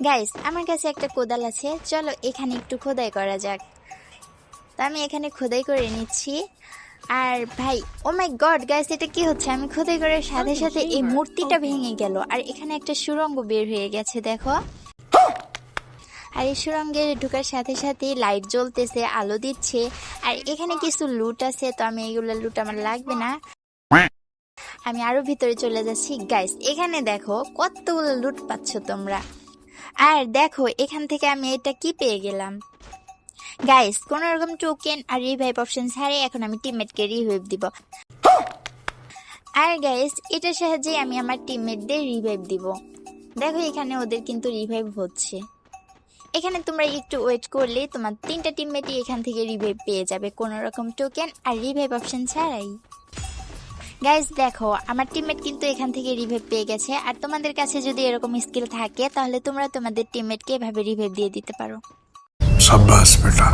Guys, আমার কাছে একটা কোদাল আছে, চলো এখানে একটু খোদাই করা যাক। তো আমি এখানে খোদাই করে নিচ্ছি। আর ভাই, ও মাই গড গাইস, এটা কি হচ্ছে? আমি খোদাই করার সাথে সাথে এই মূর্তিটা ভেঙে গেল, আর এখানে একটা সুড়ঙ্গ বের হয়ে গেছে, দেখো। আর এই সুড়ঙ্গে ঢোকার সাথে সাথে লাইট জ্বলতেছে, আলো দিচ্ছে। আর এখানে কিছু লুট আছে, তো আমি এগুলো লুট আমার লাগবে না। আমি আরো ভিতরে চলে যাচ্ছি। গাইস, এখানে দেখো কতগুলো লুট পাচ্ছ তোমরা। আর দেখো এখান থেকে আমি এটা কি পেয়ে গেলাম। গাইস, কোন রকম টোকেন আর রিভাইভ অপশন ছাড়াই এখন আমি টিমমেটকে রিভাইভ দিব। আর গাইস, এটার সাহায্যে আমি আমার টিমমেটদের রিভাইভ দিব। দেখো এখানে ওদের কিন্তু রিভাইভ হচ্ছে। এখানে তোমরা একটু ওয়েট করলে তোমার 3টা টিমমেটই এখান থেকে রিভাইভ পেয়ে যাবে, কোনো রকম টোকেন আর রিভাইভ অপশন ছাড়াই। গাইস দেখো, আমার টিমমেট কিন্তু এখান থেকে রিভাইভ পেয়ে গেছে। আর তোমাদের কাছে যদি এরকম স্কিল থাকে তাহলে তোমরা তোমাদের টিমমেটকে এভাবে রিভাইভ দিয়ে দিতে পারো। शाबाश बेटा।